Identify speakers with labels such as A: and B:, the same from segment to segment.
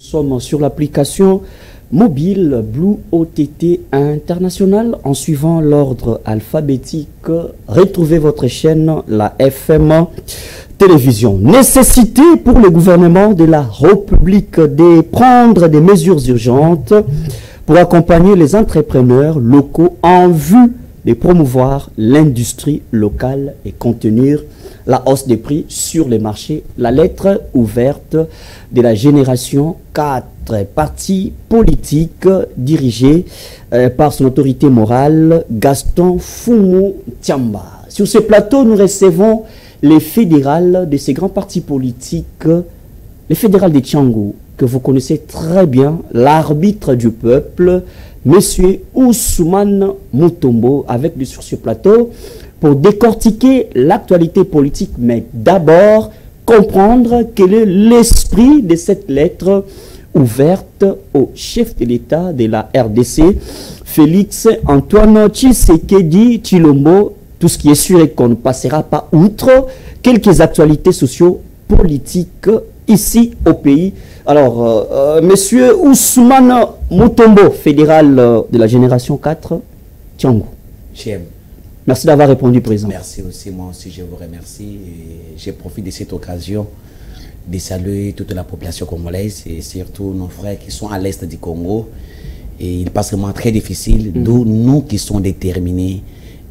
A: Nous sommes sur l'application mobile Blue OTT International. En suivant l'ordre alphabétique, retrouvez votre chaîne, la FM Télévision. Nécessité pour le gouvernement de la République de prendre des mesures urgentes pour accompagner les entrepreneurs locaux en vue de promouvoir l'industrie locale et contenir la hausse des prix sur les marchés. La lettre ouverte de la génération 4, parti politique dirigé par son autorité morale, Gaston Fumu Tiamba. Sur ce plateau, nous recevons les fédérales de ces grands partis politiques, les fédérales de Tchangou, que vous connaissez très bien, l'arbitre du peuple, Monsieur Ousmane Mutombo, avec lui sur ce plateau, pour décortiquer l'actualité politique, mais d'abord comprendre quel est l'esprit de cette lettre ouverte au chef de l'État de la RDC, Félix Antoine Tshisekedi Tshilombo. Tout ce qui est sûr est qu'on ne passera pas outre quelques actualités socio-politiques ici au pays. Alors, Monsieur Ousmane Mutombo, fédéral de la génération 4, Tchangou.
B: J'aime.
A: Merci d'avoir répondu, Président.
B: Merci aussi, moi aussi je vous remercie. Et je profite de cette occasion de saluer toute la population congolaise et surtout nos frères qui sont à l'est du Congo. Et il passe un moment très difficile, d'où nous qui sommes déterminés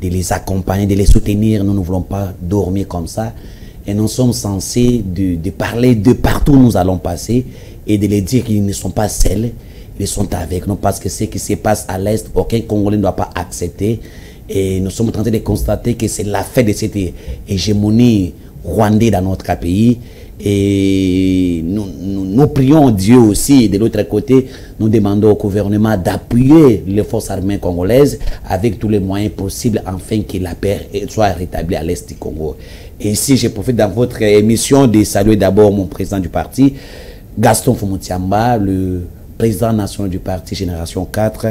B: de les accompagner, de les soutenir. Nous ne voulons pas dormir comme ça. Et nous sommes censés de parler de partout où nous allons passer et de les dire qu'ils ne sont pas seuls, ils sont avec nous parce que ce qui se passe à l'est, aucun Congolais ne doit pas accepter. Et nous sommes en train de constater que c'est la fin de cette hégémonie rwandaise dans notre pays. Et nous prions Dieu aussi. De l'autre côté, nous demandons au gouvernement d'appuyer les forces armées congolaises avec tous les moyens possibles afin que la paix soit rétablie à l'est du Congo. Et ici, je profite dans votre émission de saluer d'abord mon président du parti, Gaston Fumu Tiamba, le président national du parti Génération 4,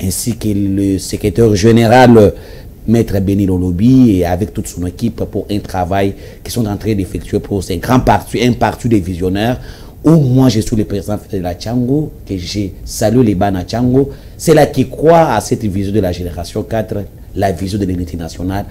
B: ainsi que le secrétaire général Maître Béni Lolobi, et avec toute son équipe pour un travail qu'ils sont en train d'effectuer pour ces grands partis, un parti des visionnaires, où moi je suis le président de la Tchangou, que je salue les Bana Tchangou. C'est là qui croient à cette vision de la Génération 4, la vision de l'unité nationale,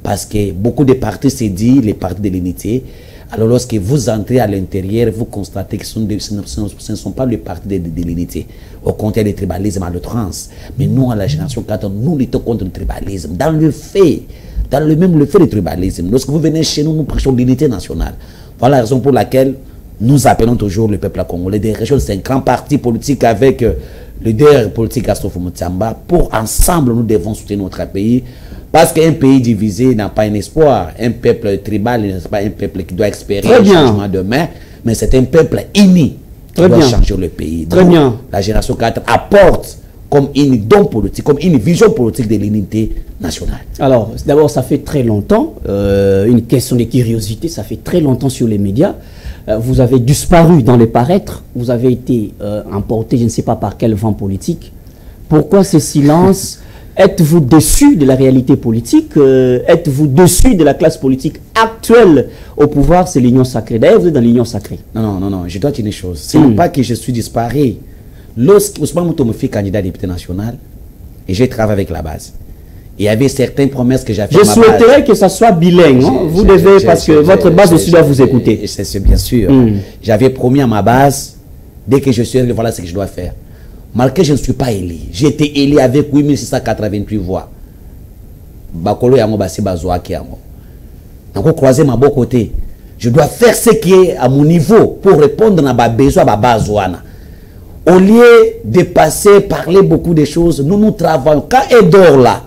B: parce que beaucoup de partis se disent les partis de l'unité. Alors lorsque vous entrez à l'intérieur, vous constatez que ce ne sont pas les partis de l'unité. Au contraire, le tribalisme à l'outrance. Mais nous, à la Génération 4, nous luttons contre le tribalisme. Dans le fait, le fait du tribalisme. Lorsque vous venez chez nous, nous prêchons l'unité nationale. Voilà la raison pour laquelle nous appelons toujours le peuple congolais des régions. C'est un grand parti politique avec le leader politique Gaston Fumu Tiamba. Pour ensemble, nous devons soutenir notre pays. Parce qu'un pays divisé n'a pas un espoir. Un peuple tribal n'est pas un peuple qui doit espérer un changement demain, mais c'est un peuple uni qui doit changer le pays. Donc, la Génération 4 apporte comme une don politique, comme une vision politique de l'unité nationale. Alors, d'abord, ça fait très longtemps, une question de curiosité, ça fait très longtemps sur les médias. Vous avez disparu dans les paraîtres, vous avez été emporté, je ne sais pas par quel vent politique. Pourquoi ce silence? Êtes-vous déçu de la réalité politique? Êtes-vous déçu de la classe politique actuelle au pouvoir? C'est l'union sacrée. D'ailleurs, vous êtes dans l'union sacrée. Non, je dois dire une chose. Ce n'est pas que je suis disparu. Lorsque Ousmane Mutombo fut candidat député national, et j'ai travaillé avec la base, il y avait certaines promesses que j'avais. Je souhaiterais que ça soit bilingue. Vous devez, parce que votre base aussi doit vous écouter. C'est bien sûr. J'avais promis à ma base, dès que je suis élu, voilà ce que je dois faire. Malgré que je ne suis pas élu, j'ai été élu avec 8688 voix. Bakolo yango basi bazoaki yango. Donc croiser ma bon côté. Je dois faire ce qui est à mon niveau pour répondre à ma besoin à ma wana. Au lieu de passer, parler beaucoup de choses, nous travaillons. Quand elle dort là,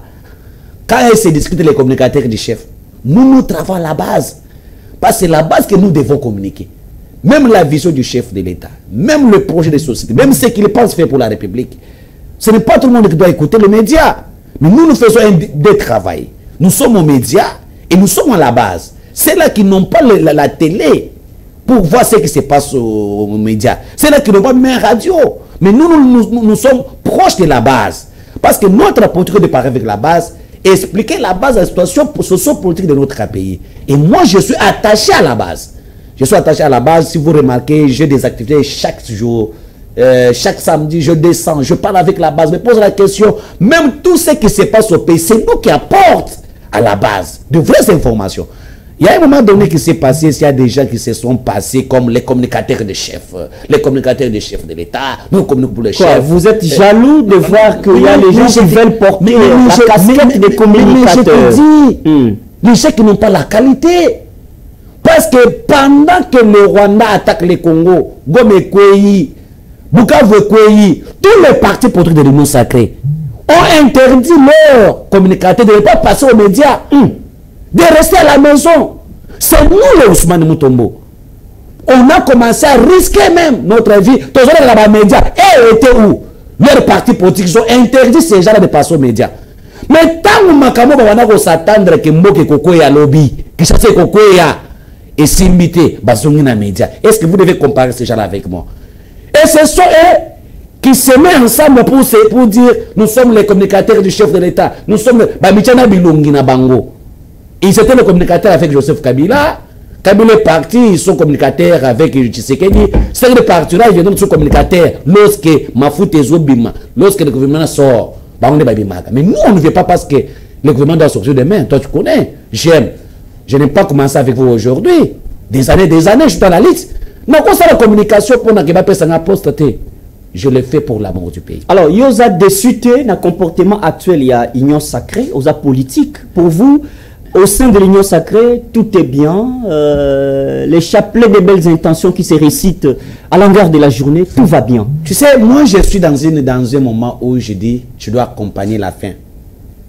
B: quand elle se discute les communicateurs du chef, nous travaillons à la base. Parce que c'est la base que nous devons communiquer. Même la vision du chef de l'État, même le projet de société, même ce qu'il pense faire pour la République. Ce n'est pas tout le monde qui doit écouter les médias. Mais nous faisons des travail. Nous sommes aux médias et nous sommes à la base. C'est là qui n'ont pas la télé pour voir ce qui se passe aux médias. C'est là qui n'ont pas même radio. Mais nous sommes proches de la base. Parce que notre politique de parler avec la base, expliquer la base de la situation socio-politique de notre pays. Et moi, je suis attaché à la base. Je suis attaché à la base. Si vous remarquez, j'ai des activités chaque jour chaque samedi, je descends, je parle avec la base, je me pose la question, même tout ce qui se passe au pays, c'est nous qui apportons à la base de vraies informations. Il y a un moment donné qui s'est passé, il y a des gens qui se sont passés comme les communicateurs de chefs, de l'État, nous communiquons pour les chefs.
A: Vous êtes jaloux de voir qu'il y a les gens qui veulent porter la casquette des communicateurs.
B: Les gens qui n'ont pas la qualité. Parce que pendant que le Rwanda attaque le Congo, Gome Kweyi, Bukavu Kweyi, tous les partis politiques de l'Union sacrée ont interdit leurs communicateurs de ne pas passer aux médias, de rester à la maison. C'est nous les Ousmane Mutombo. On a commencé à risquer même notre vie. Tous les médias, et étaient où? Leurs partis politiques ont interdit ces gens de passer aux médias. Mais tant que nous s'attendre que Mboke Kokoya lobby, que chasse Kokoya et Simbité, Bazongina média. Est-ce que vous devez comparer ces gens-là avec moi? Et ce sont eux qui se mettent ensemble pour dire nous sommes les communicateurs du chef de l'État. Nous sommes Bamichana Bilungina Bango. Ils étaient les communicateurs avec Joseph Kabila. Kabila est parti, ils sont communicateurs avec Tshisekedi. C'est les partis-là, ils viennent sont communicateurs lorsque Mafoute Zobima, lorsque le gouvernement sort. Mais nous, on ne veut pas parce que le gouvernement doit sortir demain. Toi, tu connais. J'aime. Je n'ai pas commencé avec vous aujourd'hui. Des années, je suis dans la liste. Non, quand c'est la communication pour ne pas faire un poste, je le fais pour l'amour du pays.
A: Alors, il y a des suites dans le comportement actuel, il y a union sacrée, il y a politique. Pour vous, au sein de l'union sacrée, tout est bien. Les chapelets des belles intentions qui se récitent à longueur de la journée, tout va bien.
B: Tu sais, moi, je suis dans un moment où je dis, je dois accompagner la fin.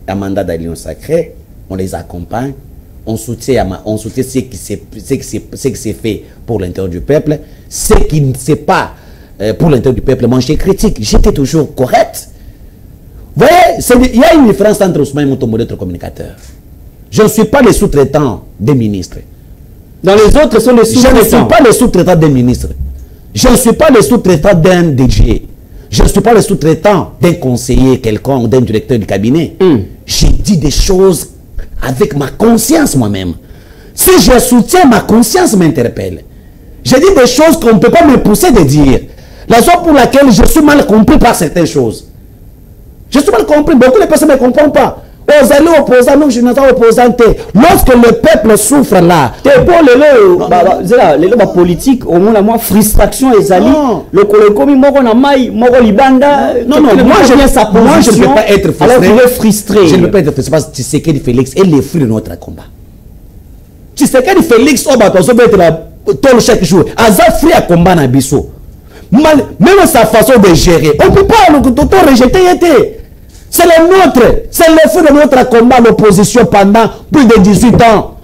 B: Un mandat de l'union sacrée, on les accompagne. On soutient ce qui s'est fait pour l'intérêt du peuple. Ce qui ne s'est pas pour l'intérêt du peuple, moi je critique. J'étais toujours correct. Vous voyez, il y a une différence entre Ousmane Mutombo et d'autres communicateurs. Je ne suis pas le sous-traitant des ministres.
A: Dans les autres sont les sous-traitants.
B: Je ne suis pas le sous-traitant des ministres. Je ne suis pas le sous-traitant d'un DG. Je ne suis pas le sous-traitant d'un conseiller quelconque, d'un directeur du cabinet. J'ai dit des choses avec ma conscience moi-même. Si je soutiens, ma conscience m'interpelle. J'ai dit des choses qu'on ne peut pas me pousser de dire. La raison pour laquelle je suis mal compris par certaines choses. Je suis mal compris. Beaucoup de personnes ne comprennent pas. Aux alliés opposants, nous, je ne suis pas opposant. Lorsque le peuple souffre là,
A: c'est pour les politique, au moins la moins frustration et zali. Le Kolekomi, Moro Namai, Moro Libanda.
B: Non, moi je ne peux pas être frustré.
A: Alors tu es frustré.
B: Je ne peux pas être frustré parce que Tshisekedi Félix est les fruits de notre combat. Tshisekedi Félix, on va être là tout chaque jour. Aza fruit à combat na biso. Même sa façon de gérer, on ne peut pas le rejeter. C'est le nôtre, c'est le fruit de notre combat, l'opposition pendant plus de 18 ans.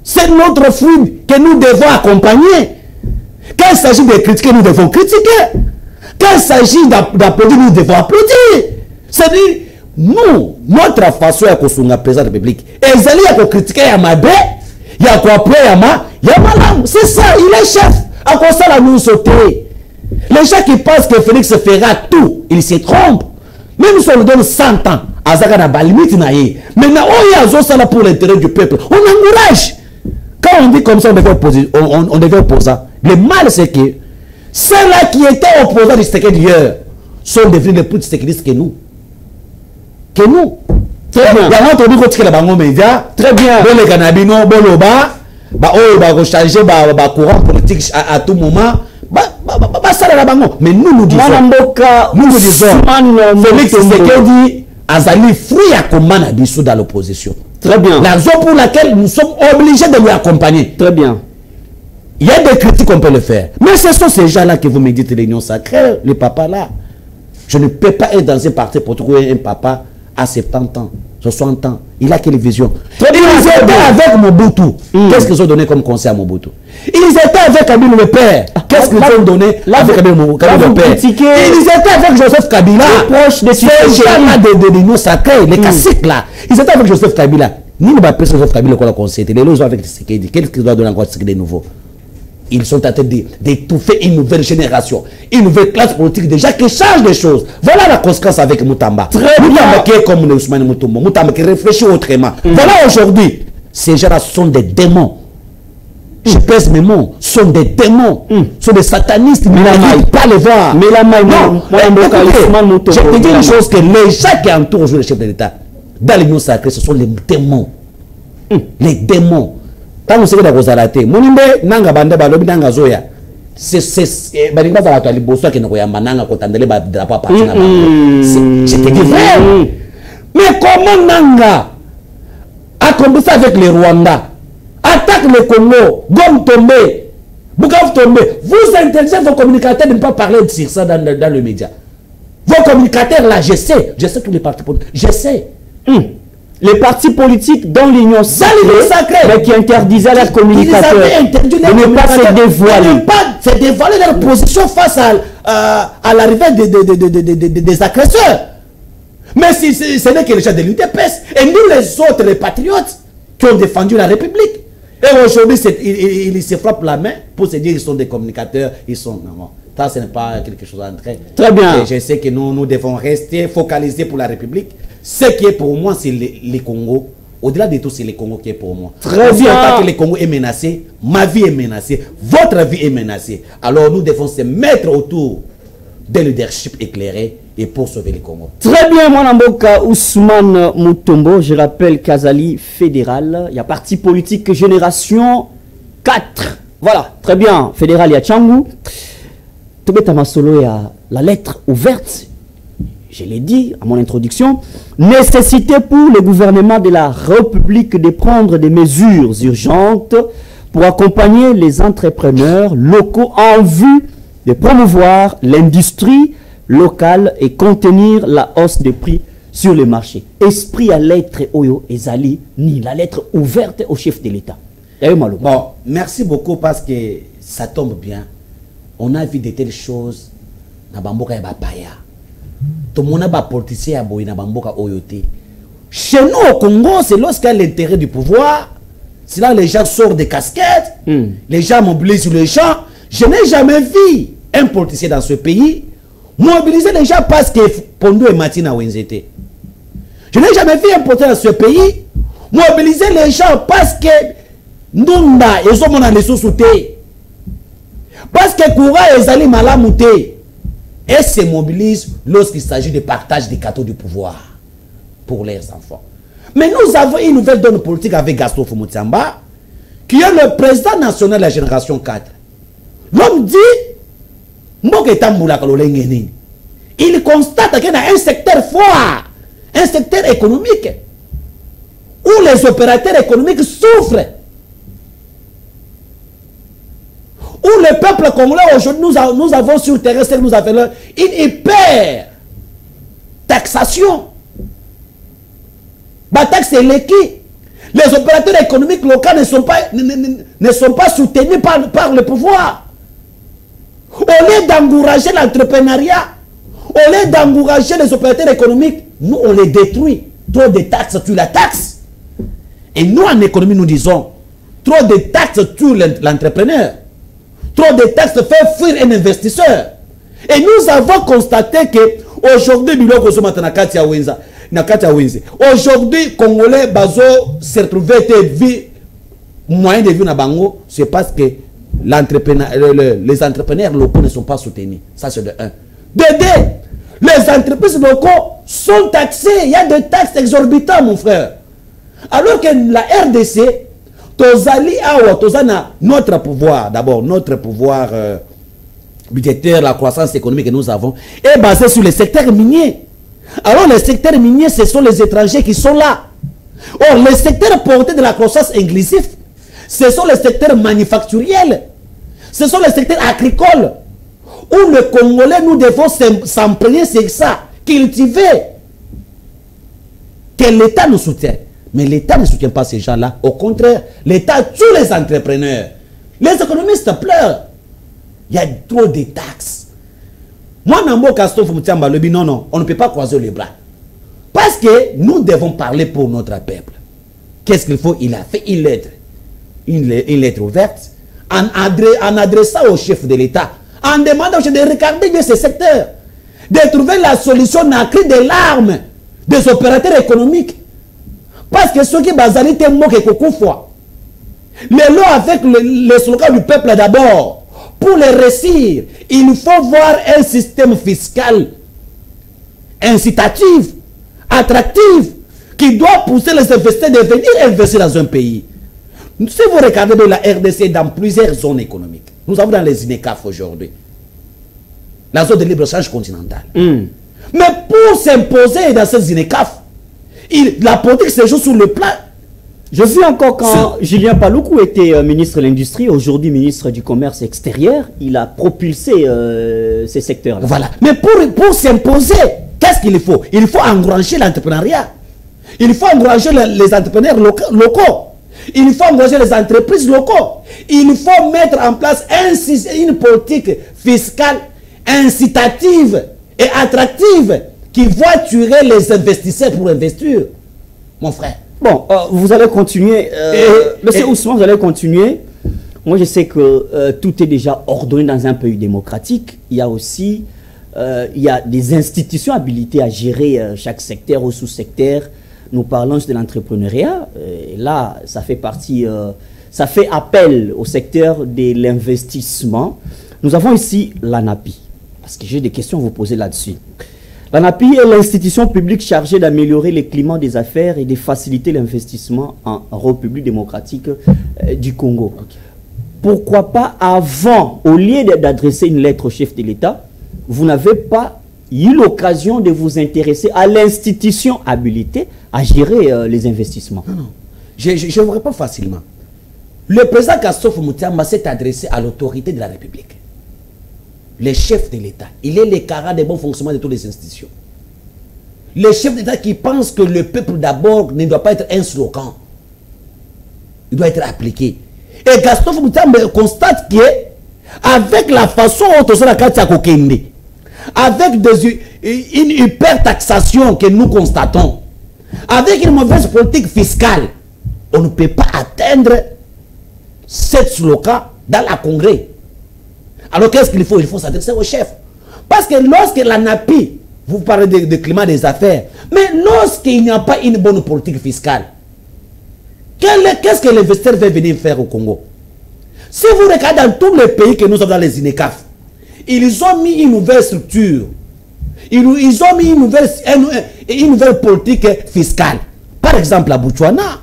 B: C'est notre fruit que nous devons accompagner. Quand il s'agit de critiquer, nous devons critiquer. Quand il s'agit d'applaudir, nous devons applaudir. C'est-à-dire, nous, notre façon de construire la présidence de la République, et il y a critiquer Yamabé, il y a quoi après Yamalam. C'est ça, il est chef. À quoi ça la nous sauter? Les gens qui pensent que Félix fera tout, ils se trompent. Même si on lui donne 100 ans, Azaka n'a pas limite. Maintenant, on y a ça pour l'intérêt du peuple. On encourage. Quand on dit comme ça, on devait opposant. Le mal, c'est que ceux-là qui étaient opposants du Tshisekedi d'hier sont devenus les plus Tshisekidistes que nous. Très bien. Il y a un autre qui est dans les médias. Très bien. Bon, les Ganabino, bon, le bas. On va changer le courant politique à tout moment. Mais nous disons, Félix Tshisekedi Azali fruit à combat dans l'opposition.
A: Très bien.
B: La raison pour laquelle nous sommes obligés de lui accompagner.
A: Très bien.
B: Il y a des critiques qu'on peut le faire. Mais ce sont ces gens-là que vous me dites, l'union sacrée, les papas là. Je ne peux pas être dans un parti pour trouver un papa à 70 ans, 60 ans. Il a quelle vision? Ils étaient avec Mobutu. Qu'est-ce qu'ils ont donné comme conseil à Mobutu? Ils étaient avec Kabila le père. Qu'est-ce qu'ils ont donné avec Kabila le père? Ils étaient avec Joseph Kabila. Ces gens-là de l'union sacrée, les caciques là. Ils étaient avec Joseph Kabila. Ni ne va pas Joseph Kabila qu'on a conseillé. Les autres avec Tshisekedi. Qu'est-ce qu'ils doivent donner encore de nouveau? Ils sont en train d'étouffer une nouvelle génération, une nouvelle classe politique déjà qui change les choses. Voilà la conséquence avec Moutamba. Moutamba qui est comme Ousmane Mutombo, Moutamba qui réfléchit autrement. Voilà aujourd'hui, ces gens-là sont des démons. je pèse mes mots, sont des démons, sont des satanistes, mais on ne peut pas les voir.
A: Mais la maille,
B: non, je te dis une chose, que les gens qui entourent le chef de l'État, dans l'Union sacrée, ce sont les démons. Les démons. Quand on sait que dans Rosalate, Monimbe, Nanga Banda, Balobi, Nanga Zoya, c'est Balinga Zalato, les Bossois qui n'ont rien, Mananga, Kotandele, Drapeau à partir de je te dis vrai. Mais comment Nanga a commencé avec les Rwandais? Attaque le Congo, Gom tombé, Bukavu tombé. Vous interdisez vos communicateurs de ne pas parler de ça dans le média. Vos communicateurs là, je sais tous les partis politiques, je sais.
A: Les partis politiques dans l'Union sacrée, mais qui interdisaient leurs communicateurs de ne pas se dévoiler.
B: De ne pas se dévoiler leur position face à l'arrivée des agresseurs. Mais si ce n'est que les gens de l'UDPS et nous les autres, les patriotes, qui ont défendu la République. Et aujourd'hui, ils se frappent la main pour se dire qu'ils sont des communicateurs, ils sont... Non, ça, ce n'est pas quelque chose d'entrée.
A: Très bien.
B: Et je sais que nous devons rester focalisés pour la République. Ce qui est pour moi, c'est les Congo. Au-delà de tout, c'est les Congo qui est pour moi.
A: Très bien.
B: Tant que le Congo est menacé, ma vie est menacée, votre vie est menacée. Alors nous devons se mettre autour d'un leadership éclairé et pour sauver le Congo.
A: Très bien, mon amboka Ousmane Mutombo. Je rappelle Kazali fédéral. Il y a parti politique Génération 4. Voilà, très bien. Fédéral, il y a Tchangou. Tobeta Masolo, il y a la lettre ouverte. Je l'ai dit à mon introduction. Nécessité pour le gouvernement de la République de prendre des mesures urgentes pour accompagner les entrepreneurs locaux en vue de promouvoir l'industrie locale et contenir la hausse des prix sur le marché. Esprit à lettre Oyo Ezali, ni la lettre ouverte au chef de l'État.
B: Bon, merci beaucoup parce que ça tombe bien. On a vu de telles choses na bamboka ya bapaya. Tout le monde a politicien à boy na bamboka oyote. Chez nous au Congo, c'est lorsqu'il y a l'intérêt du pouvoir, c'est là les gens sortent des casquettes, les gens mobilisent les gens. Je n'ai jamais vu un politicien dans ce pays mobiliser les gens parce que Pondo et Martina Wenzete. Je n'ai jamais vu un politicien dans ce pays mobiliser les gens parce que Ndunda et Zomona les sous-soutés. Parce que Koura et Zali Malamouté. Et se mobilisent lorsqu'il s'agit de partage des cadeaux du pouvoir pour leurs enfants. Mais nous avons une nouvelle donne politique avec Gaston Fumutiamba, qui est le président national de la génération 4. L'homme dit, il constate qu'il y a un secteur fort, un secteur économique, où les opérateurs économiques souffrent. Où le peuple congolais aujourd'hui, nous avons sur le terrain, nous avons une hyper taxation. La taxe est l'équipe. Les opérateurs économiques locaux ne sont pas soutenus par le pouvoir. Au lieu d'encourager l'entrepreneuriat, au lieu d'encourager les opérateurs économiques, nous on les détruit. Trop de taxes tuent la taxe. Et nous en économie nous disons, trop de taxes tuent l'entrepreneur. Trop de taxes fait fuir un investisseur. Et nous avons constaté que aujourd'hui, aujourd'hui, Congolais bazo se retrouver moyen de vie na bango, c'est parce que les entrepreneurs locaux ne sont pas soutenus. Ça c'est de 1. De 2, les entreprises locaux sont taxées. Il y a des taxes exorbitantes, mon frère. Alors que la RDC, Tozali Awa, Tozana, notre pouvoir, d'abord, notre pouvoir budgétaire, la croissance économique que nous avons, est basée sur le secteur minier. Alors, les secteurs miniers, ce sont les étrangers qui sont là. Or, les secteurs portés de la croissance inclusive, ce sont les secteurs manufacturiels, ce sont les secteurs agricoles, où le Congolais, nous devons s'imprégner, c'est ça, cultiver, que l'État nous soutient. Mais l'État ne soutient pas ces gens-là. Au contraire, l'État tue les entrepreneurs. Les économistes pleurent. Il y a trop de taxes. Moi, Nambo Caston Fumutiamba le dit non, on ne peut pas croiser les bras. Parce que nous devons parler pour notre peuple. Qu'est-ce qu'il faut? Il a fait une lettre ouverte en adressant au chef de l'État, en demandant de regarder bien ce secteur, de trouver la solution à cri de larmes des opérateurs économiques. Parce que ceux qui bazali te moquent beaucoup fois. Les lois avec le slogan du peuple d'abord. Pour les réussir, il faut voir un système fiscal incitatif, attractif, qui doit pousser les investisseurs de venir investir dans un pays. Si vous regardez la RDC dans plusieurs zones économiques, nous avons dans les INECAF aujourd'hui, la zone de libre-échange continentale. Mais pour s'imposer dans ces INECAF, la politique se joue sur le plan.
A: Je vis encore quand Julien Paluku était ministre de l'Industrie, aujourd'hui ministre du Commerce extérieur, il a propulsé ces secteurs-là.
B: Voilà. Mais pour s'imposer, qu'est-ce qu'il faut? Il faut encourager l'entrepreneuriat. Il faut encourager les entrepreneurs locaux. Il faut encourager les entreprises locaux. Il faut mettre en place une politique fiscale incitative et attractive qui va tuer les investisseurs pour investir. Mon frère.
A: Bon, vous allez continuer. Monsieur Ousmane, vous allez continuer. Moi, je sais que tout est déjà ordonné dans un pays démocratique. Il y a aussi des institutions habilitées à gérer chaque secteur ou sous-secteur. Nous parlons de l'entrepreneuriat. Là, ça fait partie, ça fait appel au secteur de l'investissement. Nous avons ici l'ANAPI, parce que j'ai des questions à vous poser là-dessus. L'ANAPI est l'institution publique chargée d'améliorer le climat des affaires et de faciliter l'investissement en République démocratique du Congo. Okay. Pourquoi pas avant, au lieu d'adresser une lettre au chef de l'État, vous n'avez pas eu l'occasion de vous intéresser à l'institution habilitée à gérer les investissements?
B: Non, non. Je ne vois pas facilement. Le président Christophe Moutiamba s'est adressé à l'autorité de la République. Le chef de l'État. Il est le garant des bons fonctionnements de toutes les institutions. Le chef d'État qui pense que le peuple d'abord ne doit pas être un slogan. Il doit être appliqué. Et Christophe Moutiamba constate qu'avec la façon dont on a avec une hyper-taxation que nous constatons, avec une mauvaise politique fiscale, on ne peut pas atteindre cette slogan dans la Congrès. Alors qu'est-ce qu'il faut? Il faut s'adresser au chef. Parce que lorsque la NAPI, vous parlez de climat des affaires, mais lorsqu'il n'y a pas une bonne politique fiscale, qu'est-ce que l'investisseur va venir faire au Congo? Si vous regardez dans tous les pays que nous avons dans les INECAF, ils ont mis une nouvelle structure. Ils ont mis une nouvelle politique fiscale. Par exemple, la Botswana.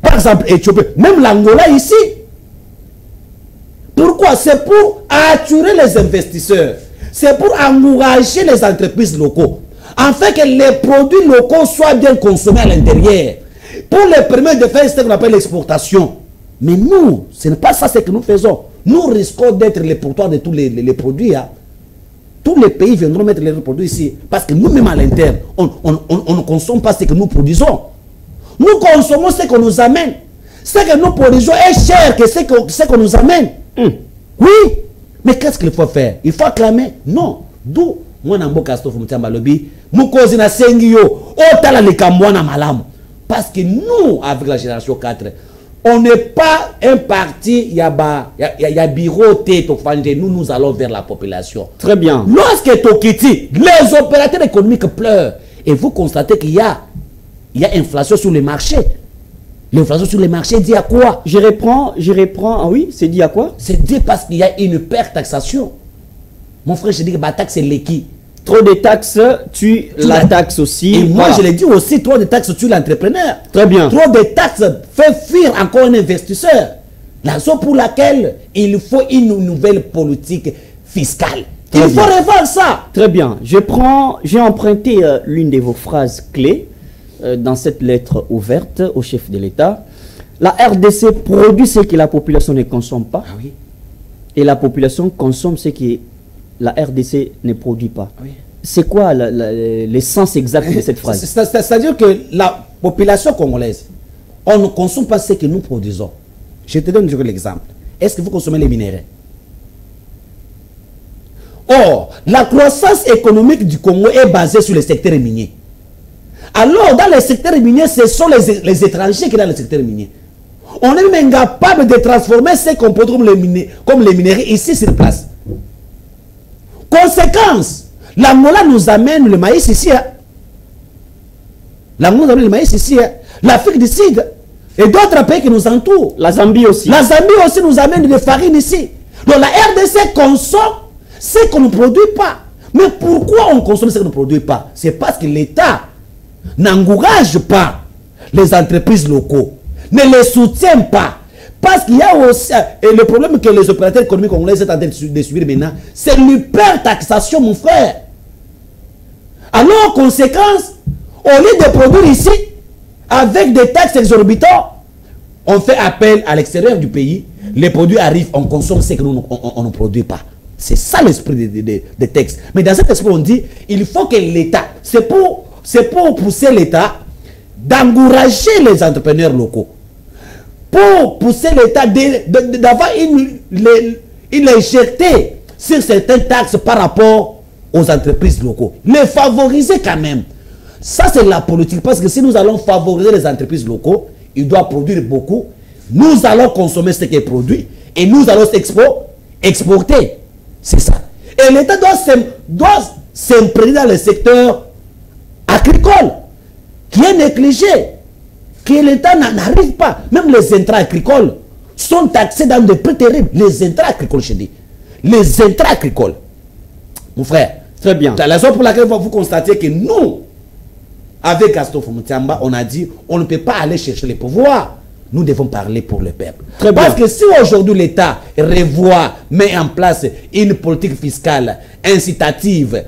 B: Par exemple, Éthiopie. Même l'Angola ici. Pourquoi? C'est pour attirer les investisseurs. C'est pour encourager les entreprises locaux. Afin que les produits locaux soient bien consommés à l'intérieur. Pour les permettre de faire ce qu'on appelle l'exportation. Mais nous, ce n'est pas ça ce que nous faisons. Nous risquons d'être les porteurs de tous les produits. Hein. Tous les pays viendront mettre les produits ici. Parce que nous-mêmes à l'interne, on ne consomme pas ce que nous produisons. Nous consommons ce qu'on nous amène. Ce que nous produisons est cher que ce qu'on nous amène. Oui. Mais qu'est-ce qu'il faut faire? Il faut acclamer. Non. D'où moi, Nambo Christophe Moutiamba Lobi, Moukozi na Sengio, Otala le Kambouana Malam. Parce que nous, avec la génération 4, on n'est pas un parti, il y a bureau tête, nous allons vers la population.
A: Très bien.
B: Lorsque Tokiti, les opérateurs économiques pleurent, et vous constatez qu'il y a inflation sur les marchés. L'inflation sur les marchés dit à quoi?
A: Je reprends, ah oui, c'est dit à quoi?
B: C'est dit parce qu'il y a une pertaxation. Mon frère, je dis que la taxe c'est l'équipe.
A: Trop de taxes, tu la taxe aussi.
B: Et moi, je l'ai dit aussi, trop de taxes, tu l'entrepreneur.
A: Très bien.
B: Trop de taxes fait fuir encore un investisseur. La raison pour laquelle il faut une nouvelle politique fiscale. Il faut revoir ça.
A: Très bien. J'ai emprunté l'une de vos phrases clés dans cette lettre ouverte au chef de l'État. La RDC produit ce que la population ne consomme pas.
B: Ah oui.
A: Et la population consomme ce que la RDC ne produit pas. Oui. C'est quoi l'essence exacte de cette phrase?
B: C'est-à-dire que la population congolaise, on ne consomme pas ce que nous produisons. Je te donne l'exemple. Est-ce que vous consommez les minéraux? Or, la croissance économique du Congo est basée sur le secteur minier. Alors, dans le secteur minier, ce sont les étrangers qui sont dans le secteur minier. On est même incapable de transformer ce qu'on produit comme les minéraux ici sur place. Conséquence, l'Angola nous amène le maïs ici. Hein. L'Angola nous amène le maïs ici. Hein. L'Afrique du Sud, Et d'autres pays qui nous entourent.
A: La Zambie aussi.
B: La Zambie aussi nous amène des farines ici. Donc la RDC consomme ce qu'on ne produit pas. Mais pourquoi on consomme ce qu'on ne produit pas? C'est parce que l'État n'encourage pas les entreprises locaux, ne les soutient pas. Parce qu'il y a aussi, et le problème que les opérateurs économiques congolais sont en train de subir maintenant, c'est l'hypertaxation, mon frère. Alors, conséquence, au lieu de produire ici, avec des taxes exorbitantes, on fait appel à l'extérieur du pays, les produits arrivent, on consomme ce que nous on ne produit pas. C'est ça l'esprit des textes. Mais dans cet esprit, on dit, il faut que l'État, c'est pour pousser l'État d'encourager les entrepreneurs locaux. Pour pousser l'État d'avoir une légèreté sur certaines taxes par rapport aux entreprises locaux. Les favoriser quand même. Ça, c'est la politique. Parce que si nous allons favoriser les entreprises locaux, ils doivent produire beaucoup. Nous allons consommer ce qui est produit et nous allons exporter. C'est ça. Et l'État doit s'imprégner dans le secteur agricole qui est négligé. Que l'État n'arrive pas. Même les intrants agricoles sont taxés dans des prix terribles. Les intrants agricoles, je dis. Les intrants agricoles. Mon frère.
A: Très bien.
B: La raison pour laquelle vous constatez que nous, avec Gaston Fumutiamba, on a dit on ne peut pas aller chercher les pouvoirs. Nous devons parler pour le peuple.
A: Très bien.
B: Parce que si aujourd'hui l'État revoit, met en place une politique fiscale incitative,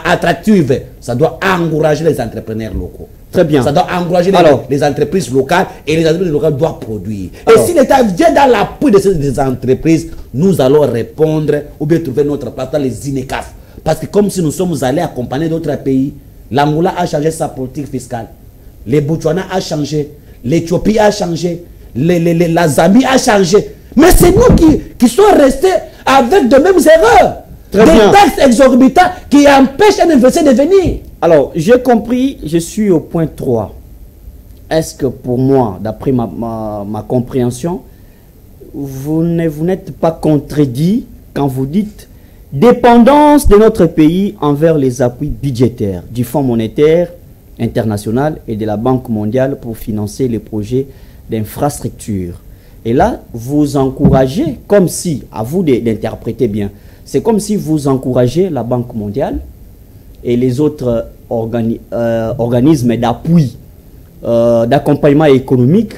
B: attractive, ça doit encourager les entrepreneurs locaux.
A: Très bien.
B: Ça doit encourager les entreprises locales et les entreprises locales doivent produire.
A: Alors,
B: et si l'État vient dans l'appui de ces entreprises, nous allons répondre ou bien trouver notre place dans les INECAF. Parce que comme si nous sommes allés accompagner d'autres pays, l'Angola a changé sa politique fiscale. Le Botswana a changé. L'Éthiopie a changé. La Zambie a changé. Mais c'est nous qui sommes restés avec de mêmes erreurs. Des taxes exorbitantes qui empêchent un investisseur de venir.
A: Alors, j'ai compris, je suis au point 3. Est-ce que pour moi, d'après ma compréhension, vous n'êtes pas contredit quand vous dites dépendance de notre pays envers les appuis budgétaires du Fonds monétaire international et de la Banque mondiale pour financer les projets d'infrastructure. Et là, vous encouragez, comme si, à vous d'interpréter bien, c'est comme si vous encouragez la Banque mondiale et les autres organismes d'appui, d'accompagnement économique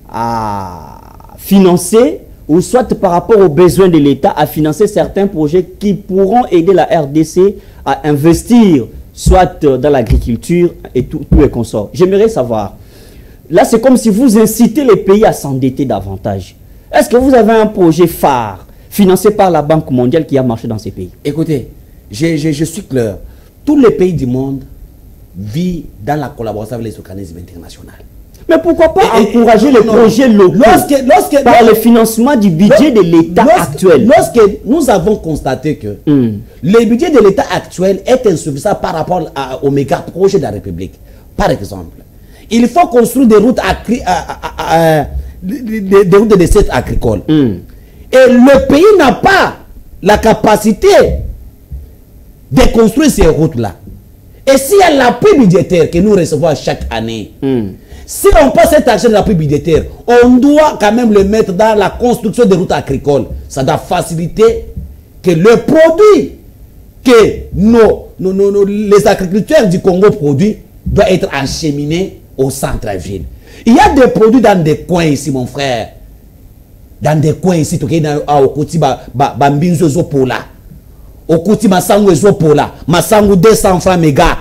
A: à financer, ou soit par rapport aux besoins de l'État, à financer certains projets qui pourront aider la RDC à investir, soit dans l'agriculture et tout les consorts. J'aimerais savoir, là c'est comme si vous incitez les pays à s'endetter davantage. Est-ce que vous avez un projet phare financé par la Banque mondiale qui a marché dans ces pays? Écoutez,
B: je suis clair. Tous les pays du monde vivent dans la collaboration avec les organismes internationaux.
A: Mais pourquoi pas encourager les projets locaux par le financement du budget de l'État actuel?
B: Lorsque nous avons constaté que le budget de l'État actuel est insuffisant par rapport aux méga projets de la République. Par exemple, il faut construire des routes, des routes de dessert agricoles. Et le pays n'a pas la capacité de construire ces routes-là. Et s'il y a l'appui budgétaire que nous recevons chaque année, si on passe cet argent de l'appui budgétaire, on doit quand même le mettre dans la construction des routes agricoles. Ça doit faciliter que le produit que les agriculteurs du Congo produisent doit être acheminé au centre-ville. Il y a des produits dans des coins ici, mon frère. Dans des coins ici, tu es au Kouti Bambinzo Zopola. Au Kouti Masango Zopola. Masango 200 francs mégas.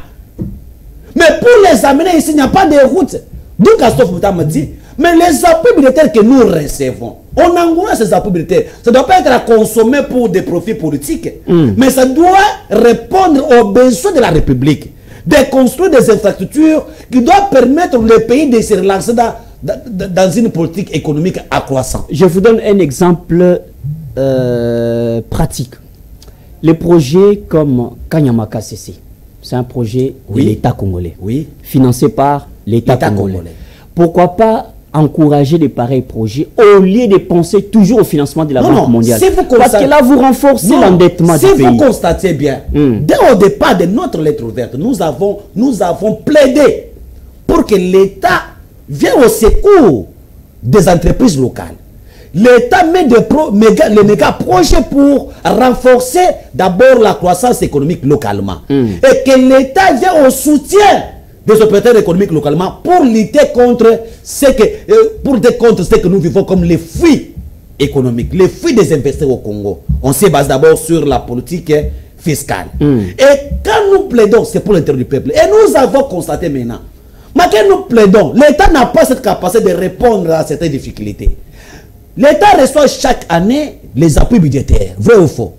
B: Mais pour les amener ici, il n'y a pas de route. Donc, Christophe Mouta me dit, mais les appuis militaires que nous recevons, on encourage ces appuis militaires. Ça ne doit pas être consommé pour des profits politiques, mais ça doit répondre aux besoins de la République. De construire des infrastructures qui doivent permettre le pays de se relancer dans une politique économique accroissante.
A: Je vous donne un exemple pratique. Les projets comme Kanyamaka CC, c'est un projet de l'État congolais, financé par l'État congolais. Pourquoi pas encourager de pareils projets au lieu de penser toujours au financement de la Banque mondiale? Parce que là, vous renforcez l'endettement du pays.
B: Si vous constatez bien, dès au départ de notre lettre ouverte, nous avons plaidé pour que l'État vienne au secours des entreprises locales. L'État met les méga projets pour renforcer d'abord la croissance économique localement. Et que l'État vient au soutien des opérateurs économiques localement pour lutter contre ce que nous vivons comme les fuites économiques, les fuites des investisseurs au Congo. On se base d'abord sur la politique fiscale. Et quand nous plaidons, c'est pour l'intérêt du peuple. Et nous avons constaté maintenant, mais quand nous plaidons, l'État n'a pas cette capacité de répondre à certaines difficultés. L'État reçoit chaque année les appuis budgétaires, vrai ou faux?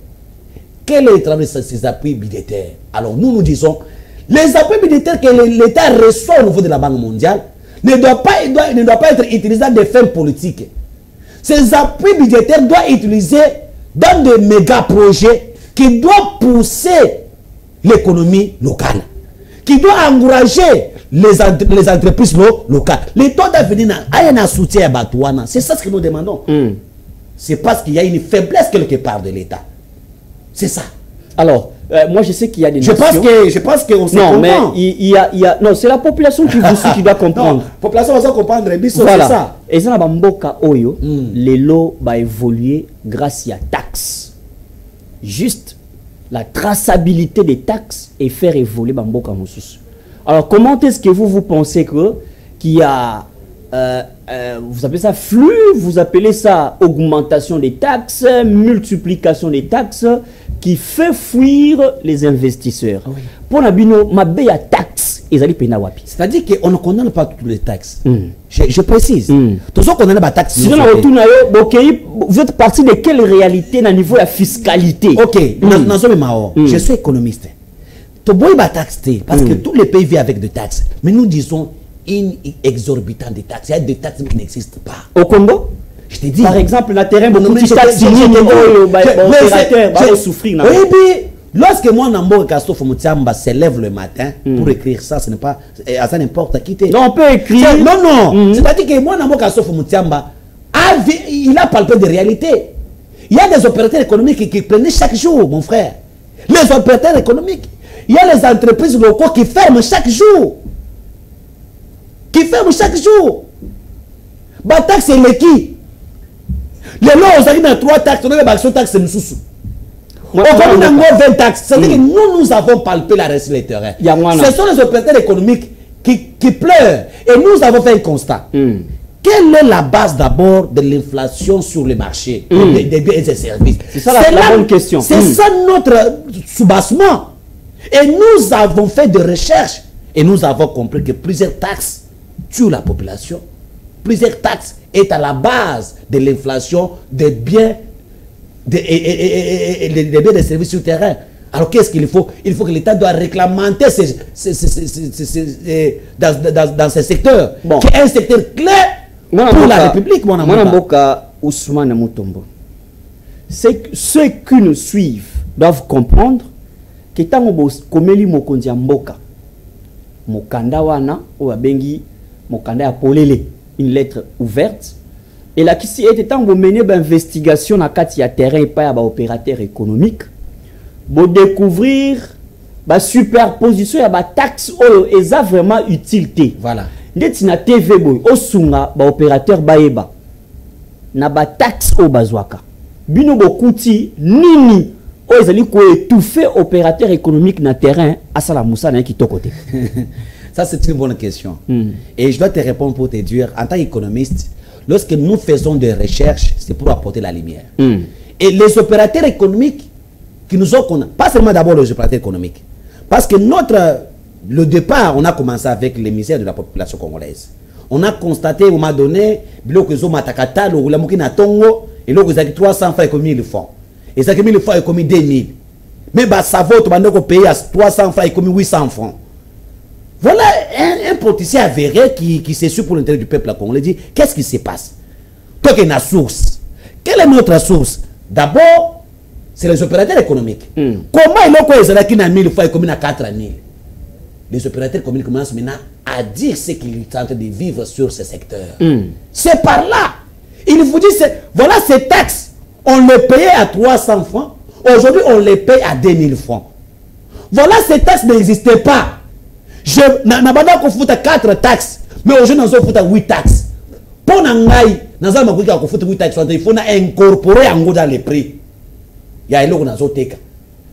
B: Quel est le travail de ces appuis budgétaires? Alors nous disons, les appuis budgétaires que l'État reçoit au niveau de la Banque mondiale ne doivent pas être utilisés dans des fins politiques. Ces appuis budgétaires doivent être utilisés dans des méga projets qui doivent pousser l'économie locale, qui doivent encourager les entreprises locales. L'État doit venir à un soutien à Batouana. C'est ça ce que nous demandons. C'est parce qu'il y a une faiblesse quelque part de l'État. C'est ça.
A: Alors, moi je sais qu'il y a des
B: je pense qu'on se comprend.
A: Non, mais non, c'est la population qui vous suit qui doit comprendre.
B: La population va comprendre.
A: Voilà.
B: C'est ça.
A: Et ça, Mboka Oyo, les lots va évoluer grâce à taxes. Juste la traçabilité des taxes et faire évoluer Mboka Moussous. Alors, comment est-ce que vous pensez qu'il y a, vous appelez ça flux, vous appelez ça augmentation des taxes, multiplication des taxes, qui fait fuir les investisseurs. Oui. Pour Nabino, ma béa taxe, ils allaient payer wapi.
B: C'est-à-dire qu'on ne condamne pas toutes les taxes. Je précise. Tout ça qu'on a la taxe.
A: Si vous êtes parti de quelle réalité au niveau de la fiscalité?
B: Ok, je suis économiste. Tu bois la taxe parce que tous les pays vivent avec des taxes. Mais nous disons une exorbitante des taxes. Il y a des taxes qui n'existent pas.
A: Au Congo?
B: Je te dis.
A: Par exemple, la terrain, beaucoup de taxes, opérateurs, souffrir.
B: Oui, mais lorsque moi, Nambo Castro Fomutiamba se lève le matin pour écrire ça, ce n'est pas à n'importe qui.
A: Non, on peut écrire.
B: Non. C'est-à-dire que moi, Nambo Castro Fomutiamba, il a palpé de réalité. Il y a des opérateurs économiques qui prenaient chaque jour, mon frère. Les opérateurs économiques. Il y a les entreprises locaux qui ferment chaque jour. Batak, c'est le qui? Les lois, on arrive dans 3 taxes, on a des taxes, nous sous. On a 20 taxes. C'est-à-dire que nous avons palpé la reste des terrains. Ce sont les opérateurs économiques qui pleurent. Et nous avons fait un constat. Quelle est la base d'abord de l'inflation sur les marchés des biens et des services?
A: C'est ça la bonne question.
B: C'est ça notre soubassement. Et nous avons fait des recherches et nous avons compris que plusieurs taxes tuent la population. Plusieurs taxes est à la base de l'inflation des biens et des biens et services sur le terrain. Alors qu'est-ce qu'il faut? Il faut que l'État doit réglementer dans ce secteur, qui est un secteur clé pour la République.
A: Ousmane Mutombo. Ceux qui nous suivent doivent comprendre que tant que mokonzi ya mboka mokanda wana ou abengi mokanda ya polele, une lettre ouverte, et là qui était tant que mener une investigation na kati ya terrain et pas ya opérateur économique, pour découvrir la superposition ya ba taxe oyo eza vraiment utilité.
B: Voilà.
A: Ndeti na TV boy osunga ba opérateur baeba na ba taxe o bazwaka bino bokuti nini o ezali ko étouffer opérateur économique na terrain asala musa na kitoko te.
B: Ça c'est une bonne question. Et je dois te répondre pour te dire, en tant qu'économiste, lorsque nous faisons des recherches, c'est pour apporter la lumière. Et les opérateurs économiques qui nous ont connus, pas seulement d'abord les opérateurs économiques, parce que le départ, on a commencé avec les misères de la population congolaise. On a constaté, au moment donné, et là, vous avez 300 francs et comme 1000 francs. Et ça, 1000 francs et comme 2000. Mais ça vaut au pays à 300 francs et comme 800 francs. Voilà un politicien avéré qui s'est su pour l'intérêt du peuple congolais. Dit, qu'est-ce qui se passe? Toi qui es la source. Quelle est notre source? D'abord, c'est les opérateurs économiques. Comment ils ont quoi ils ont 1000 francs et comme 4000? Les opérateurs économiques commencent maintenant à dire ce qu'ils sont en train de vivre sur ce secteur. C'est par là. Il vous dit, voilà ces taxes. On les payait à 300 francs. Aujourd'hui, on les paye à 2000 francs. Voilà ces taxes n'existaient pas. Je n'ai pas qu'on fout à 4 taxes. Mais aujourd'hui, on fout à 8 taxes. Pour n'angai, naza makuika kufuta kuita il faut incorporer en dans les prix. Il y a eloko nazo teka.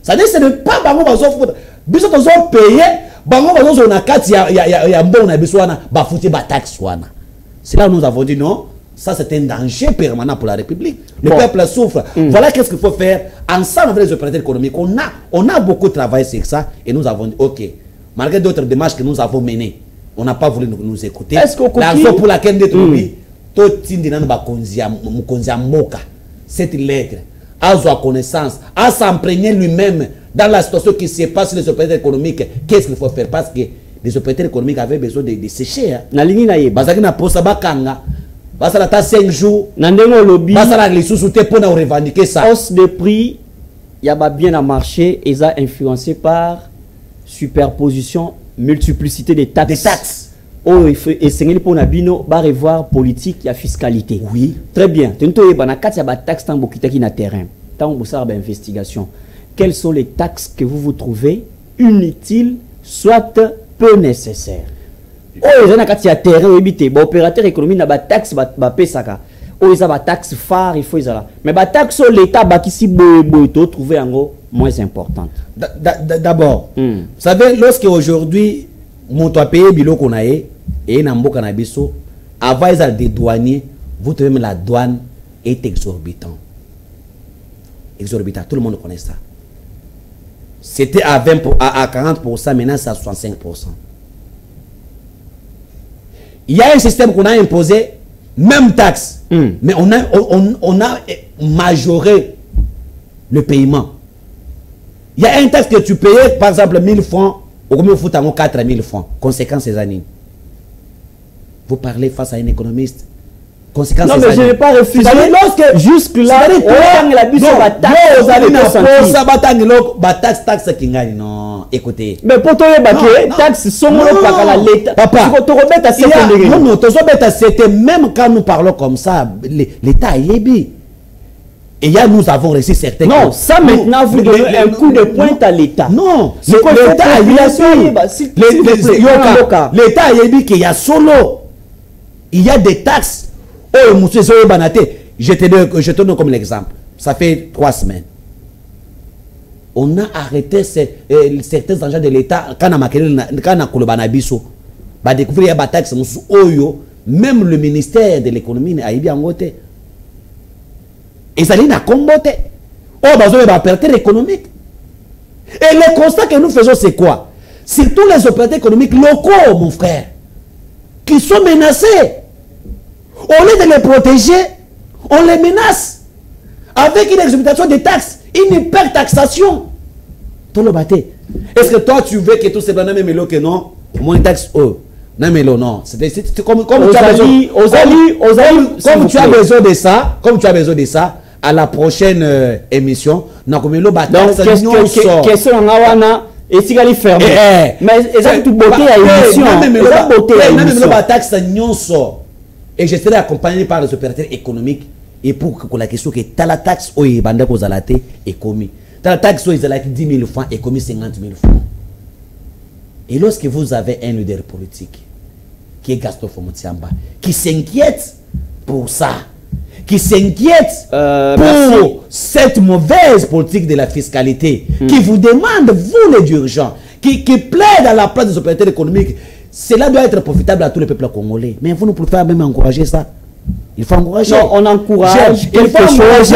B: Ça dit ce n'est pas bango bazo futa. Biso tozo payer, bango bazo na kati ya mbona biso wana ba futi ba taxe wana. C'est là où nous avons dit non, ça c'est un danger permanent pour la République. Le peuple souffre. Voilà qu'est-ce qu'il faut faire ensemble avec les opérateurs économiques. On a beaucoup travaillé sur ça et nous avons dit ok, malgré d'autres démarches que nous avons menées, on n'a pas voulu nous écouter.
A: Est-ce que
B: l'argent pour laquelle nous sommes cette lettre, à sa connaissance, à s'imprégner lui-même dans la situation qui se passe sur les opérateurs économiques, qu'est-ce qu'il faut faire? Parce que les opérateurs économiques avaient besoin de sécher.
A: Na lingi na ye.
B: Basaki na posa bakanga. Basala ta 5 jours.
A: Nandengo lobby.
B: Basala les sous-soutés pour nous revendiquer ça.
A: Hausse de prix, il y a bien à marcher et ça influencé par superposition, multiplicité des taxes.
B: Des taxes.
A: Oh, et c'est pour Nabino, va revoir politique et fiscalité.
B: Oui.
A: Très bien. Tento bana kati ya taxe tant bokitaki na terrain. Tant bossar ba investigation. Quelles sont les taxes que vous trouvez inutiles, soit peu nécessaires? Oh, ils ont kati ya terrain ebité. Ba opérateur économique na ba taxe ba pesaka. Oh, ils ont ba taxe phare, il faut ils là. Mais ba taxe l'état ba qui si boy to trouver en gros moins importante.
B: D'abord, vous savez lorsque aujourd'hui mon toit payé bilo qu'on a et nambo canabiso avant ils ont des douaniers, vous trouvez même la douane est exorbitant. Exorbitant, tout le monde connaît ça. C'était à 20 à 40%, maintenant c'est à 65%. Il y a un système qu'on a imposé, même taxe, mais on a majoré le paiement. Il y a un taxe que tu payais, par exemple 1000 francs, au combien vous foutez 4000 francs. Conséquence ces années. Vous parlez face à un économiste. Conséquence
A: non, mais je n'ai pas refusé. Jusque-là,
B: non, écoutez.
A: Mais pour toi, taxe, sont pas l'État.
B: Papa, même quand nous parlons comme ça, l'État est ébi. Et il y a, nous avons réussi certains.
A: Non, ça maintenant, vous donnez un coup de pointe à l'État.
B: Non, l'État a dit qu'il y a solo. Il y a des taxes. Oh, monsieur, je te donne comme l'exemple. Ça fait 3 semaines. On a arrêté certains agents de l'État quand on a Kolobanabiso. Bah découvrir des taxes. Même le ministère de l'économie a bien voté. Et ça n'a combattu. Oh, bah, on va perdre économique. Et le constat que nous faisons, c'est quoi? C'est tous les opérateurs économiques locaux, mon frère, qui sont menacés. Au lieu de les protéger, on les menace. Avec une exorbitance des taxes, une hyper-taxation. Tout le bâté. Est-ce que toi, tu veux que tout ces blancs mais que non? Moins taxe, oh. Non, mais non. C'est comme tu as besoin de ça, comme tu as besoin de ça, à la prochaine émission, donc
A: question et si elle est fermée. Mais c'est tout beauté à l'émission.
B: Et je serai accompagné par les opérateurs économiques et pour que la question que la taxe au Ibanda Kozalate est commis. La taxe au Izalate 10 000 francs est commis 50 000 francs. Et lorsque vous avez un leader politique qui est Gaston Fomotiamba, qui s'inquiète pour ça, qui s'inquiète pour cette mauvaise politique de la fiscalité, qui vous demande, vous les dirigeants, qui plaide à la place des opérateurs économiques, cela doit être profitable à tous les peuples congolais. Mais vous ne pouvez pas même encourager ça. Il faut encourager.
A: Non, on encourage. Il faut encourager.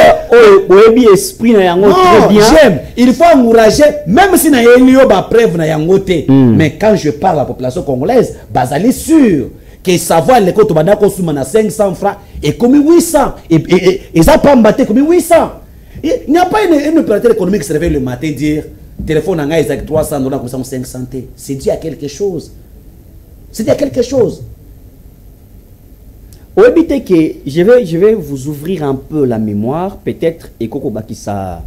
B: J'aime. Il faut encourager, même si n'a pas preuve na yangote. Mais quand je parle à la population congolaise, basali sûr que savoir les comptes banda consomme na 500 francs et comme 800 et ça pas mbatté comme 800. Il n'y a pas un opérateur économique qui se réveille le matin et dire téléphone en avec 300 $ comme ça 500. C'est dit à quelque chose. C'est à quelque chose.
A: Au éviter que je vais vous ouvrir un peu la mémoire, peut-être et Koko Bakissa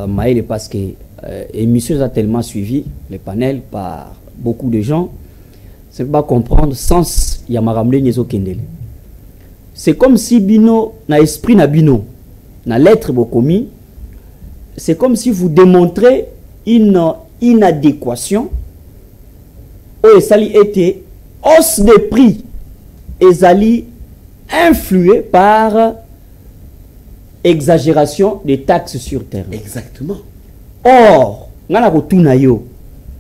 A: Maël parce que l'émission a tellement suivi les panels par beaucoup de gens, c'est pas comprendre sens Yamaramle Nyezo Kendele. C'est comme si Bino na esprit na Bino na lettre bokomi, c'est comme si vous démontrez une inadéquation. Oh, et ça était hausse des prix. Ezali influé par exagération des taxes sur terrain.
B: Exactement.
A: Or, ngana ko tuna yo,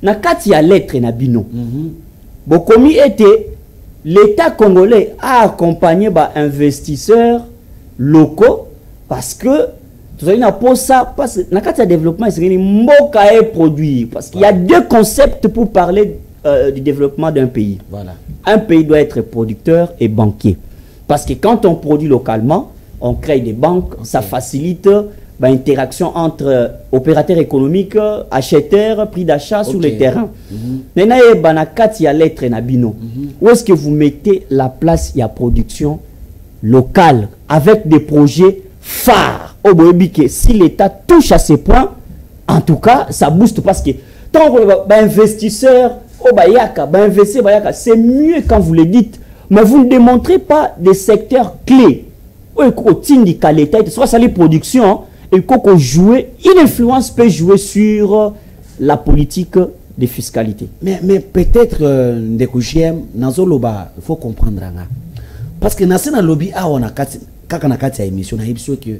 A: na kati ya lettre na bino. Bokomi était l'État congolais a accompagné ba investisseurs locaux parce que tout ça pour ça parce que na kati ya développement c'est une mboka et produit parce qu'il y a deux concepts pour parler du développement d'un pays.
B: Voilà. Un
A: pays doit être producteur et banquier parce que quand on produit localement, on crée des banques, ça facilite l'interaction entre opérateurs économiques, acheteurs, prix d'achat sur le terrain. Où est-ce que vous mettez la place de la production locale avec des projets phares? Si l'État touche à ces points, en tout cas, ça booste parce que tant que investisseurs, c'est mieux quand vous le dites, mais vous ne démontrez pas des secteurs clés. Soit ça les productions, et qu'on joue, une influence peut jouer sur la politique de fiscalité.
B: Mais peut-être, il faut comprendre. Parce que dans le lobby, on a une émission, que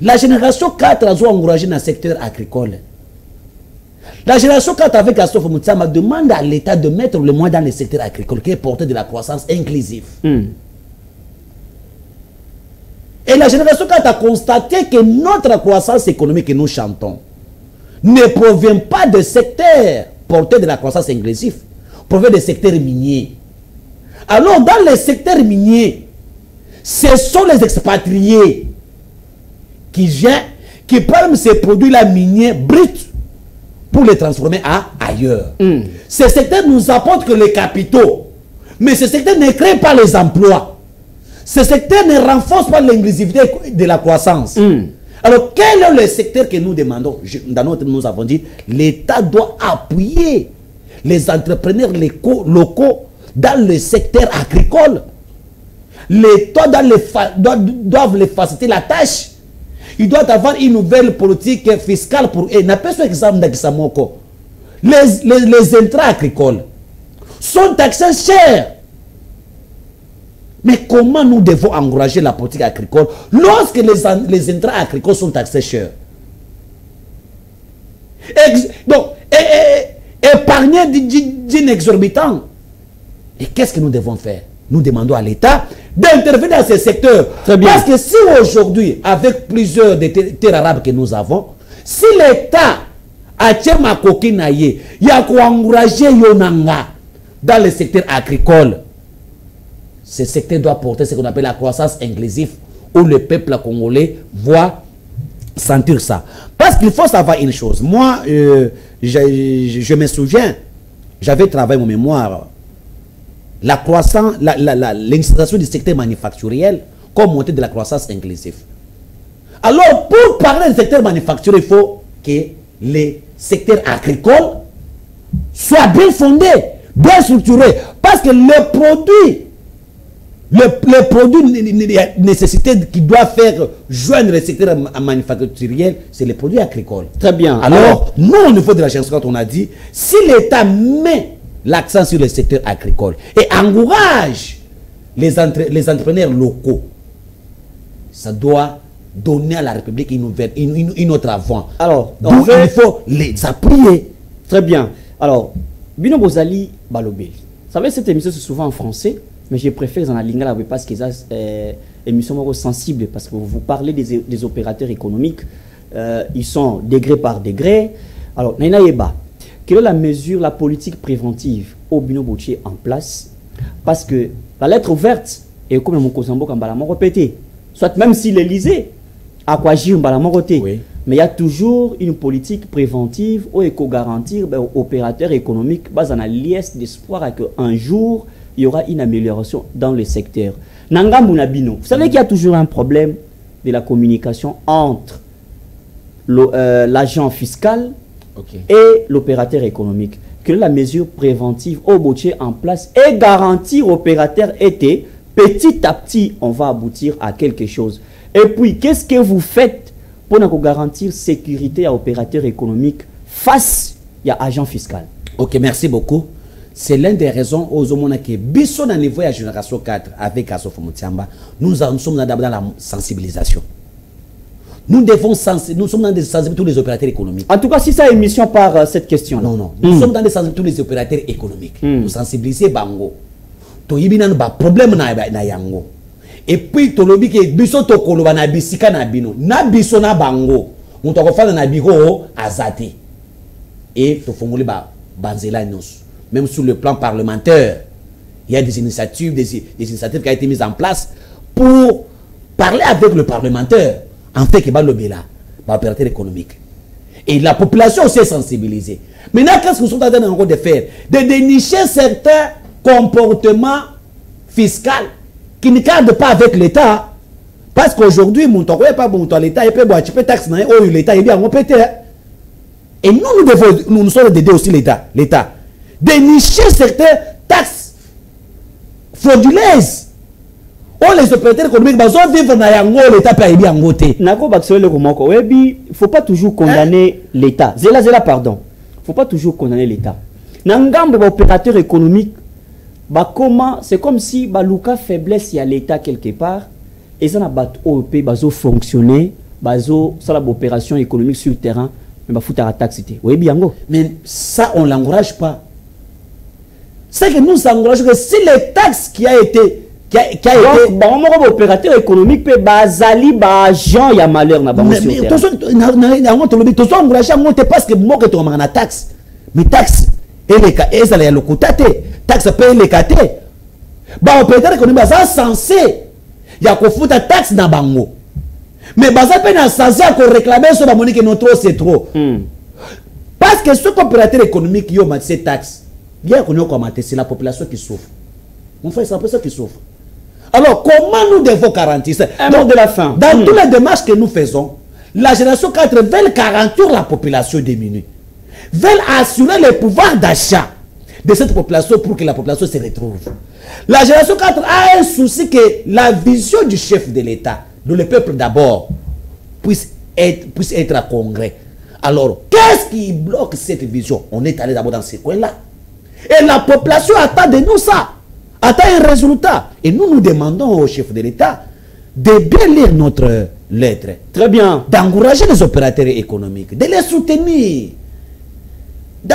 B: la génération 4 a encouragé dans le secteur agricole. La génération 4 avec Christophe Mutsama demande à l'État de mettre le moins dans le secteur agricole qui est porteur de la croissance inclusive. Et la génération 4 a constaté que notre croissance économique que nous chantons ne provient pas de secteurs portés de la croissance inclusive, provient des secteurs miniers. Alors, dans les secteurs miniers, ce sont les expatriés qui viennent, qui prennent ces produits-là miniers bruts pour les transformer ailleurs. Ces secteurs nous apportent que les capitaux, mais ces secteurs ne créent pas les emplois. Ce secteur ne renforce pas l'inclusivité de la croissance. Alors, quel est le secteur que nous demandons? Dans notre, nous avons dit, l'État doit appuyer les entrepreneurs locaux dans le secteur agricole. L'État doit les faciliter la tâche. Il doit avoir une nouvelle politique fiscale pour eux. Les intrants agricoles sont taxés chers. Mais comment nous devons encourager la politique agricole lorsque les intrants agricoles sont taxés chers? Donc, épargner d'une exorbitant. Et qu'est-ce que nous devons faire? Nous demandons à l'État d'intervenir dans ces secteurs. Parce que si aujourd'hui, avec plusieurs des terres arabes que nous avons, si l'État a ma coquine, il y a quoi encourager Yonanga dans le secteur agricole. Ce secteur doit porter ce qu'on appelle la croissance inclusive, où le peuple congolais voit sentir ça. Parce qu'il faut savoir une chose. Moi, je me souviens, j'avais travaillé mon mémoire, la croissance, l'installation du secteur manufacturiel comme montée de la croissance inclusive. Alors, pour parler du secteur manufacturiel, il faut que les secteurs agricoles soient bien fondés, bien structurés. Parce que le produit nécessité qui doit faire joindre le secteur manufacturiel, c'est les produits agricoles.
A: Très bien.
B: Alors, nous, au niveau de la gestion, quand on a dit, si l'État met l'accent sur le secteur agricole et encourage les entrepreneurs locaux, ça doit donner à la République une autre voie. Alors, il faut les appuyer.
A: Très bien. Alors, Bino Bozali Balobeli. Vous savez, cette émission, c'est souvent en français. Mais je préfère dans la lingala parce que c'est une émission sensible, parce que vous parlez des opérateurs économiques, ils sont degré par degré. Alors, Naina Yeba, quelle est la mesure, la politique préventive au Bino Boutier en place? Parce que la lettre ouverte, et comme mon cousin Bokambalamon répété, soit même si l'Élysée a quoi agir oui. Mais il y a toujours une politique préventive où il faut garantir aux opérateurs économiques, basé dans la liesse d'espoir qu'un jour, il y aura une amélioration dans le secteur. Nangambounabino, vous savez qu'il y a toujours un problème de la communication entre l'agent fiscal et l'opérateur économique. Que la mesure préventive au boutier en place et garantir aux opérateurs était petit à petit, on va aboutir à quelque chose. Et puis, qu'est-ce que vous faites pour garantir sécurité à opérateurs économiques face à agent fiscal?
B: Ok, merci beaucoup. c'est l'une des raisons aux hommes qui sont à niveau de la génération 4 avec Gaston Moutiamba. Nous sommes d'abord dans la sensibilisation. Nous sommes dans des sensibiliser tous les opérateurs économiques.
A: En tout cas, si ça émission par cette question-là.
B: Non. Nous sommes dans des sensibiliser tous les opérateurs économiques. Nous sensibiliser Bango. To yibina ba problème na yango. Et puis to lobi ke biso to koloba na bisika na bino. Na biso na bango. Muto ko fana na biko azati. Et to fongoli ba banzela nyos. Même sur le plan parlementaire, il y a des initiatives qui ont été mises en place pour parler avec le parlementaire. En fait, il y a l'opérateur économique. Et la population aussi est sensibilisée. Maintenant, qu'est-ce que nous sommes en train de faire? De dénicher certains comportements fiscaux qui ne cadrent pas avec l'État. Parce qu'aujourd'hui, mon temps n'est pas bon, l'État est pas tu peux taxer, l'État est bien pété. Et nous sommes d'aider aussi l'État. Dénicher certaines taxes frauduleuses. Oh, les opérateurs économiques, ils vivent dans l'État peut bien en côté. Il
A: ne faut pas toujours condamner l'État. Pardon. Il ne faut pas toujours condamner l'État. Nangam de opérateurs économiques, c'est comme si Baluka faiblesse y a l'État quelque part et ça n'a pas fonctionné, ça la opération économique sur le terrain, mais bah foutre à taxe.
B: Mais ça on l'encourage pas. C'est que nous encourageons que si les taxes qui a été
A: opérateur économique peut bazali agent ya malheur na bango sur
B: terrain. Parce que moi que tu as taxe, mais taxe et les cas et ça le cotate taxe paye les caté. Ba opérateur économique ça censé ya ko fouta taxe na bango. Mais baza pe na censé ko réclamer sur la monnaie que notre c'est trop. Parce que ce opérateur économique yo mat ces taxes, bien qu'on commenter c'est la population qui souffre. Mon frère, c'est la population qui souffre. Alors, comment nous devons garantir ça?
A: De la fin.
B: Dans toutes les démarches que nous faisons, la génération 4 veut garantir la population diminuée. Veut assurer le pouvoir d'achat de cette population pour que la population se retrouve. La génération 4 a un souci que la vision du chef de l'État, de le peuple d'abord, puisse être à congrès. Alors, qu'est-ce qui bloque cette vision? On est allé d'abord dans ces coins-là. Et la population attend de nous ça. Attend un résultat. Et nous demandons au chef de l'État de bien lire notre lettre.
A: Très bien.
B: D'encourager les opérateurs économiques, de les soutenir, de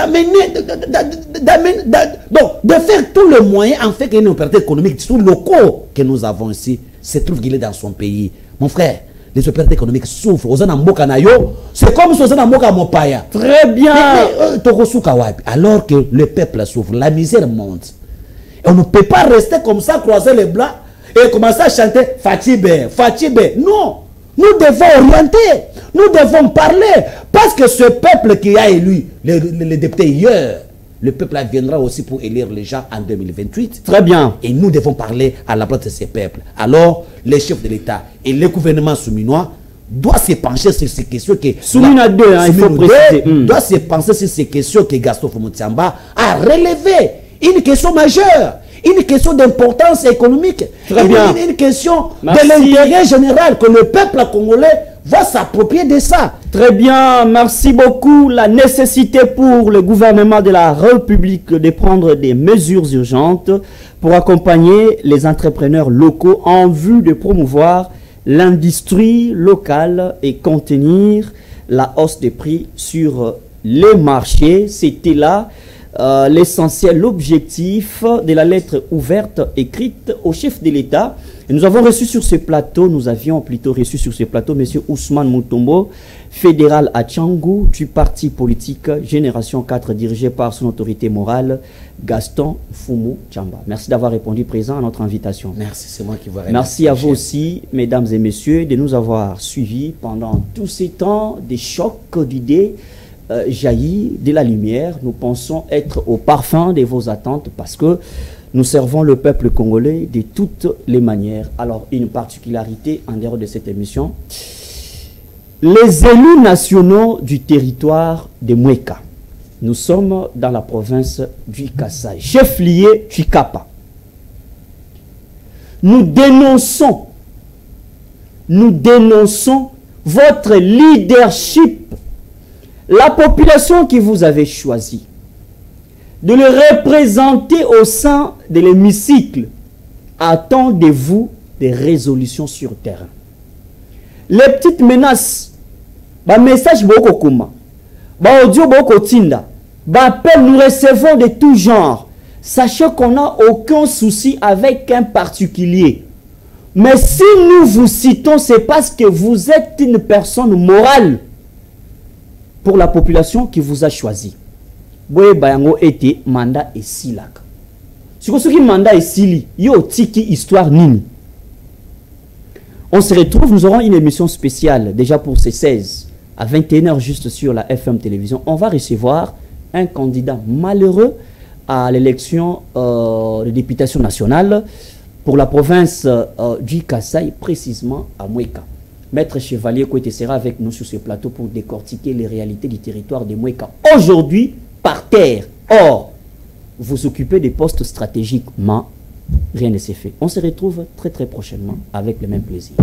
B: faire tout le moyen en fait qu'un opérateur économique, tous les locaux que nous avons ici, se trouve qu'il est dans son pays. Mon frère, les opérateurs économiques souffrent. C'est comme si Mopaya.
A: Très bien.
B: Alors que le peuple souffre, la misère monte. Et on ne peut pas rester comme ça, croiser les bras et commencer à chanter Fatibé, Fatibé. Non, nous devons orienter, nous devons parler. Parce que ce peuple qui a élu les députés hier, le peuple viendra aussi pour élire les gens en 2028.
A: Très bien.
B: Et nous devons parler à la place de ces peuples. Alors, les chefs de l'État et le gouvernement souminois doivent se pencher sur ces questions que...
A: Soumina 2, il faut préciser.
B: Doit se pencher sur ces questions que Gaston Moutiamba a relevées. Une question majeure, une question d'importance économique, une question de l'intérêt général que le peuple congolais va s'approprier de ça.
A: Très bien, merci beaucoup. La nécessité pour le gouvernement de la République de prendre des mesures urgentes pour accompagner les entrepreneurs locaux en vue de promouvoir l'industrie locale et contenir la hausse des prix sur les marchés. C'était là l'essentiel, l'objectif de la lettre ouverte écrite au chef de l'État. Et nous avons reçu sur ce plateau, nous avions plutôt reçu sur ce plateau M. Ousmane Moutombo, fédéral à Tchangou, du parti politique Génération 4, dirigé par son autorité morale, Gaston Fumu Tchamba. Merci d'avoir répondu présent à notre invitation.
B: Merci, c'est moi qui vous remercie.
A: Merci à vous aussi, mesdames et messieurs, de nous avoir suivis pendant tous ces temps des chocs d'idées jaillit de la lumière. Nous pensons être au parfum de vos attentes parce que nous servons le peuple congolais de toutes les manières. Alors, une particularité en dehors de cette émission, les élus nationaux du territoire de Moueka, nous sommes dans la province du Kasaï, chef-lieu Chikapa. Nous dénonçons votre leadership. La population qui vous avait choisi, de le représenter au sein de l'hémicycle. Attendez-vous des résolutions sur terrain. Les petites menaces, message beaucoup kuma, audio beaucoup tinda, appel nous recevons de tout genre. Sachez qu'on n'a aucun souci avec un particulier. Mais si nous vous citons, c'est parce que vous êtes une personne morale pour la population qui vous a choisi. Boye bayango ete mandat et silak. Si vous avez mandat et sili, yo tiki histoire nini. On se retrouve, nous aurons une émission spéciale déjà pour ces 16 à 21h juste sur la FM télévision. On va recevoir un candidat malheureux à l'élection de députation nationale pour la province du Kasaï, précisément à Moueka. Maître Chevalier Kouete sera avec nous sur ce plateau pour décortiquer les réalités du territoire de Moueka. Aujourd'hui, par terre. Or, vous occupez des postes stratégiques, mais rien ne s'est fait. On se retrouve très très prochainement avec le même plaisir.